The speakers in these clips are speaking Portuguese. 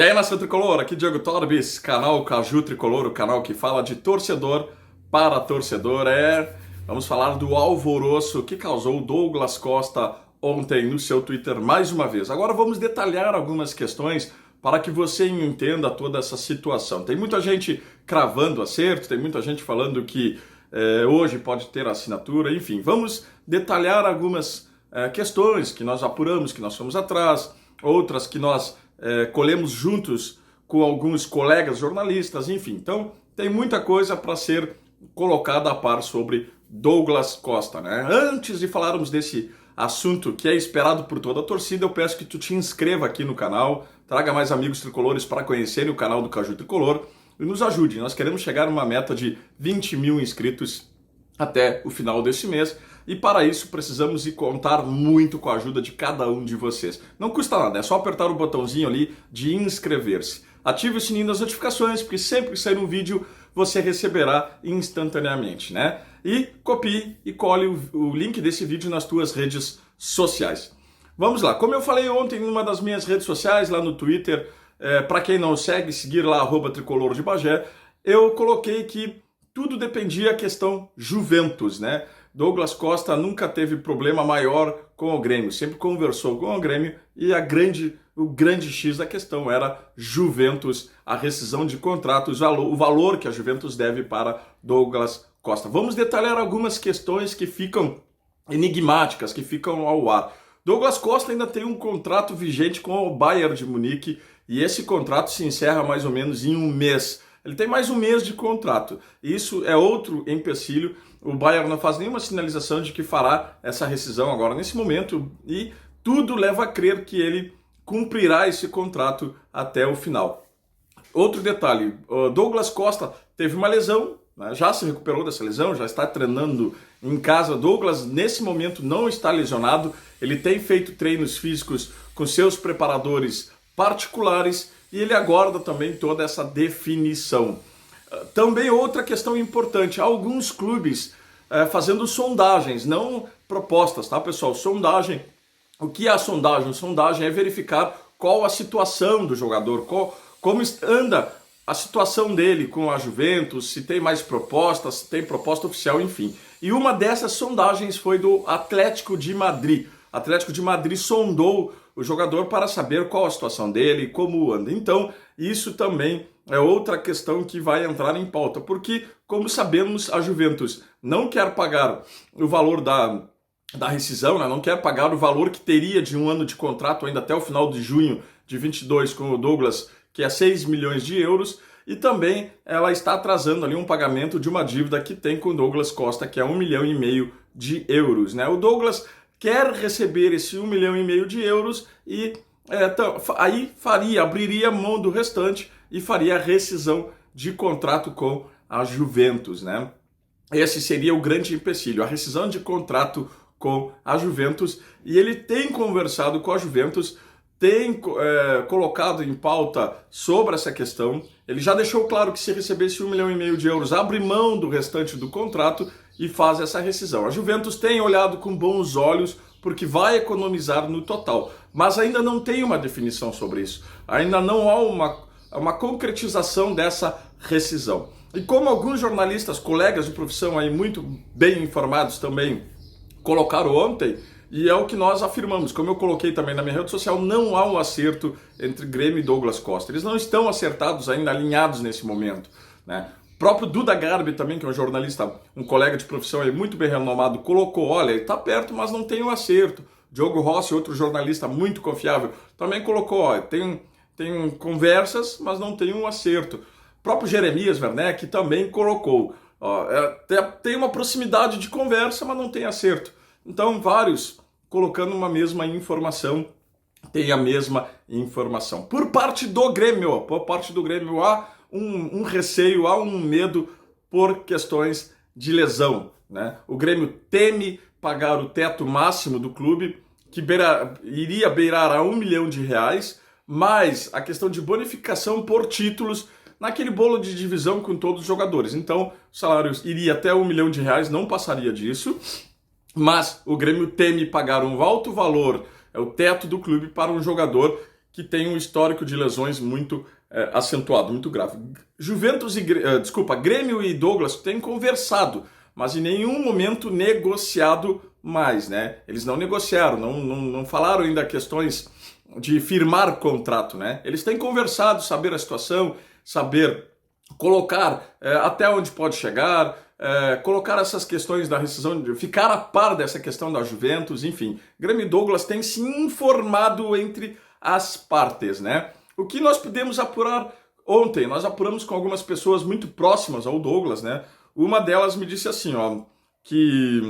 aí, nação tricolor, aqui Diego Torbis, canal Caju Tricolor, o canal que fala de torcedor para torcedor. Vamos falar do alvoroço que causou Douglas Costa ontem no seu Twitter mais uma vez. Agora vamos detalhar algumas questões para que você entenda toda essa situação. Tem muita gente cravando acerto, tem muita gente falando que hoje pode ter assinatura, enfim. Vamos detalhar algumas questões que nós apuramos, que nós fomos atrás, outras que nós colhemos juntos com alguns colegas jornalistas, enfim. Então, tem muita coisa para ser colocada a par sobre Douglas Costa, né? Antes de falarmos desse assunto que é esperado por toda a torcida, eu peço que tu te inscreva aqui no canal, traga mais amigos tricolores para conhecerem o canal do Caju Tricolor e nos ajude. Nós queremos chegar a uma meta de 20 mil inscritos até o final desse mês. E para isso precisamos contar muito com a ajuda de cada um de vocês. Não custa nada, é só apertar o botãozinho ali de inscrever-se. Ative o sininho das notificações, porque sempre que sair um vídeo você receberá instantaneamente, né? E copie e cole o link desse vídeo nas tuas redes sociais. Vamos lá, como eu falei ontem em uma das minhas redes sociais, lá no Twitter, para quem não segue, seguir lá @tricolor de Bagé, eu coloquei que tudo dependia da questão Juventus, né? Douglas Costa nunca teve problema maior com o Grêmio, sempre conversou com o Grêmio e o grande X da questão era Juventus, a rescisão de contratos, o valor que a Juventus deve para Douglas Costa. Vamos detalhar algumas questões que ficam enigmáticas, que ficam ao ar. Douglas Costa ainda tem um contrato vigente com o Bayern de Munique e esse contrato se encerra mais ou menos em um mês. Ele tem mais um mês de contrato. Isso é outro empecilho. O Bayern não faz nenhuma sinalização de que fará essa rescisão agora nesse momento e tudo leva a crer que ele cumprirá esse contrato até o final. Outro detalhe, o Douglas Costa teve uma lesão, né? Já se recuperou dessa lesão, já está treinando em casa. Douglas nesse momento não está lesionado, ele tem feito treinos físicos com seus preparadores particulares e ele aguarda também toda essa definição. Também outra questão importante, alguns clubes fazendo sondagens, não propostas, tá pessoal? Sondagem, o que é a sondagem? Sondagem é verificar qual a situação do jogador, como anda a situação dele com a Juventus, se tem mais propostas, se tem proposta oficial, enfim. E uma dessas sondagens foi do Atlético de Madrid. O Atlético de Madrid sondou o jogador para saber qual a situação dele, como anda. Então, isso também é outra questão que vai entrar em pauta, porque, como sabemos, a Juventus não quer pagar o valor da rescisão, né? Não quer pagar o valor que teria de um ano de contrato ainda até o final de junho de 22 com o Douglas, que é 6 milhões de euros, e também ela está atrasando ali um pagamento de uma dívida que tem com o Douglas Costa, que é 1,5 milhão de euros, né? O Douglas quer receber esse 1,5 milhão de euros e aí abriria mão do restante e faria a rescisão de contrato com a Juventus, né? Esse seria o grande empecilho, a rescisão de contrato com a Juventus, e ele tem conversado com a Juventus, tem colocado em pauta sobre essa questão. Ele já deixou claro que se recebesse 1,5 milhão de euros, abre mão do restante do contrato e faz essa rescisão. A Juventus tem olhado com bons olhos porque vai economizar no total, mas ainda não tem uma definição sobre isso. Ainda não há uma concretização dessa rescisão. E como alguns jornalistas, colegas de profissão aí muito bem informados também colocaram ontem, e é o que nós afirmamos, como eu coloquei também na minha rede social, não há um acerto entre Grêmio e Douglas Costa. Eles não estão acertados ainda, alinhados nesse momento, né? O próprio Duda Garbi também, que é um jornalista, um colega de profissão aí muito bem renomado, colocou, olha, ele está perto, mas não tem um acerto. Diogo Rossi, outro jornalista muito confiável, também colocou, olha, tem conversas, mas não tem um acerto. O próprio Jeremias Werneck também colocou, tem uma proximidade de conversa, mas não tem acerto. Então, vários colocando uma mesma informação, tem a mesma informação. Por parte do Grêmio há um receio, há um medo por questões de lesão, né? O Grêmio teme pagar o teto máximo do clube, que iria beirar a 1 milhão de reais, mais a questão de bonificação por títulos naquele bolo de divisão com todos os jogadores. Então, o salário iria até 1 milhão de reais, não passaria disso, mas o Grêmio teme pagar um alto valor, é o teto do clube, para um jogador que tem um histórico de lesões muito acentuado, muito grave. Grêmio e Douglas têm conversado, mas em nenhum momento negociado mais, né? Eles não negociaram, não falaram ainda questões de firmar contrato, né? Eles têm conversado, saber a situação, saber colocar até onde pode chegar, colocar essas questões da rescisão, ficar a par dessa questão da Juventus, enfim. Grêmio e Douglas têm se informado entre as partes, né? O que nós pudemos apurar ontem, nós apuramos com algumas pessoas muito próximas ao Douglas, né? Uma delas me disse assim, ó, que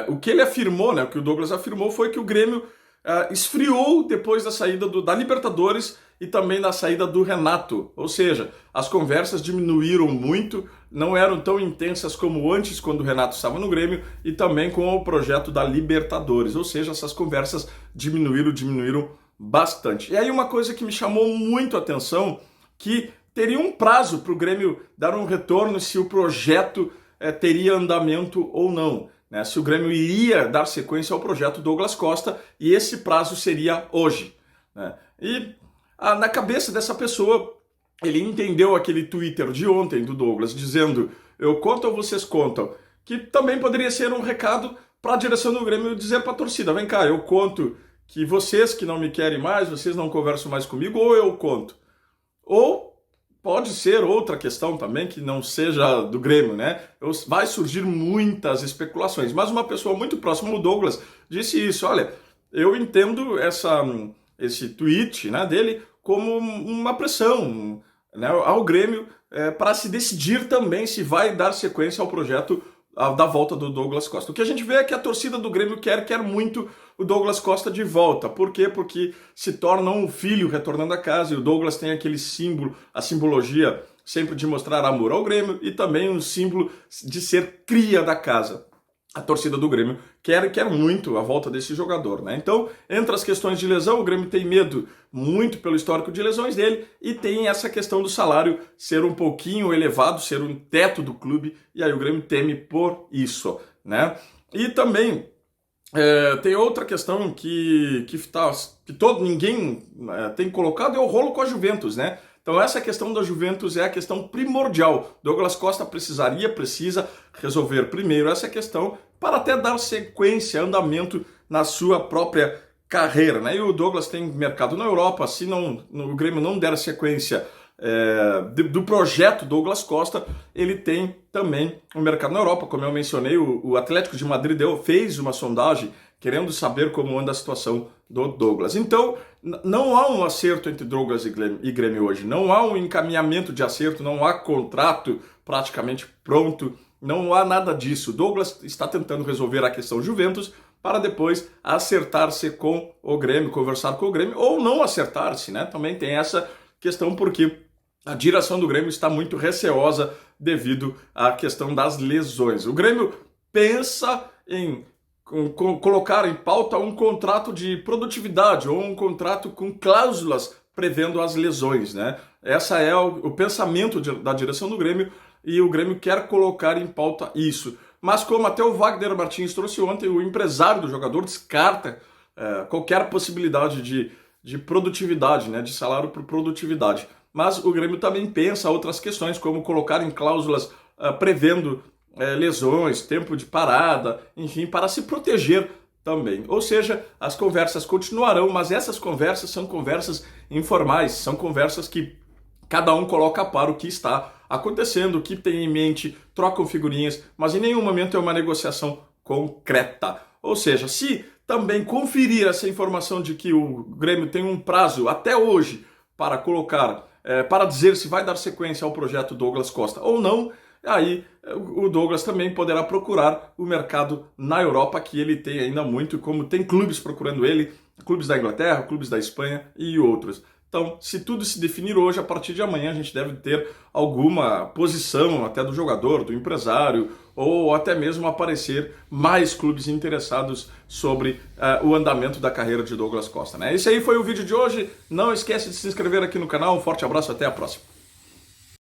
o que ele afirmou, né? O que o Douglas afirmou foi que o Grêmio esfriou depois da saída da Libertadores e também da saída do Renato. Ou seja, as conversas diminuíram muito, não eram tão intensas como antes quando o Renato estava no Grêmio e também com o projeto da Libertadores. Ou seja, essas conversas diminuíram bastante. E aí uma coisa que me chamou muito a atenção, que teria um prazo para o Grêmio dar um retorno se o projeto teria andamento ou não. Né, se o Grêmio iria dar sequência ao projeto Douglas Costa, e esse prazo seria hoje. Né? E na cabeça dessa pessoa, ele entendeu aquele Twitter de ontem do Douglas, dizendo, eu conto ou vocês contam, que também poderia ser um recado para a direção do Grêmio dizer para a torcida, vem cá, eu conto que vocês que não me querem mais, vocês não conversam mais comigo, ou eu conto. Ou pode ser outra questão também que não seja do Grêmio, né? Vai surgir muitas especulações, mas uma pessoa muito próxima ao Douglas disse isso, olha, eu entendo esse tweet, né, dele como uma pressão, né, ao Grêmio para se decidir também se vai dar sequência ao projeto da volta do Douglas Costa. O que a gente vê é que a torcida do Grêmio quer muito o Douglas Costa de volta. Por quê? Porque se torna um filho retornando a casa e o Douglas tem aquele símbolo, a simbologia sempre de mostrar amor ao Grêmio e também um símbolo de ser cria da casa. A torcida do Grêmio quer muito a volta desse jogador, né? Então, entre as questões de lesão, o Grêmio tem medo muito pelo histórico de lesões dele e tem essa questão do salário ser um pouquinho elevado, ser um teto do clube, e aí o Grêmio teme por isso, né? E também tem outra questão que ninguém tem colocado, é o rolo com a Juventus, né? Então essa questão da Juventus é a questão primordial. Douglas Costa precisa resolver primeiro essa questão para até dar sequência, andamento na sua própria carreira, né? E o Douglas tem mercado na Europa, se o Grêmio não der sequência do projeto Douglas Costa, ele tem também um mercado na Europa, como eu mencionei, o Atlético de Madrid fez uma sondagem querendo saber como anda a situação do Douglas. Então, não há um acerto entre Douglas e Grêmio hoje, não há um encaminhamento de acerto, não há contrato praticamente pronto, não há nada disso. Douglas está tentando resolver a questão Juventus para depois acertar-se com o Grêmio, conversar com o Grêmio, ou não acertar-se, né? Também tem essa questão porque a direção do Grêmio está muito receosa devido à questão das lesões. O Grêmio pensa em colocar em pauta um contrato de produtividade ou um contrato com cláusulas prevendo as lesões, né? Essa é o pensamento da direção do Grêmio e o Grêmio quer colocar em pauta isso. Mas como até o Wagner Martins trouxe ontem, o empresário do jogador descarta qualquer possibilidade de produtividade, né? De salário por produtividade. Mas o Grêmio também pensa outras questões, como colocar em cláusulas prevendo lesões, tempo de parada, enfim, para se proteger também. Ou seja, as conversas continuarão, mas essas conversas são conversas informais, são conversas que cada um coloca para o que está acontecendo, o que tem em mente, trocam figurinhas, mas em nenhum momento é uma negociação concreta. Ou seja, se também conferir essa informação de que o Grêmio tem um prazo até hoje para colocar, para dizer se vai dar sequência ao projeto Douglas Costa ou não, aí o Douglas também poderá procurar o mercado na Europa, que ele tem ainda muito, como tem clubes procurando ele, clubes da Inglaterra, clubes da Espanha e outros. Então, se tudo se definir hoje, a partir de amanhã a gente deve ter alguma posição até do jogador, do empresário, ou até mesmo aparecer mais clubes interessados sobre o andamento da carreira de Douglas Costa, né? Esse aí foi o vídeo de hoje. Não esquece de se inscrever aqui no canal. Um forte abraço, até a próxima.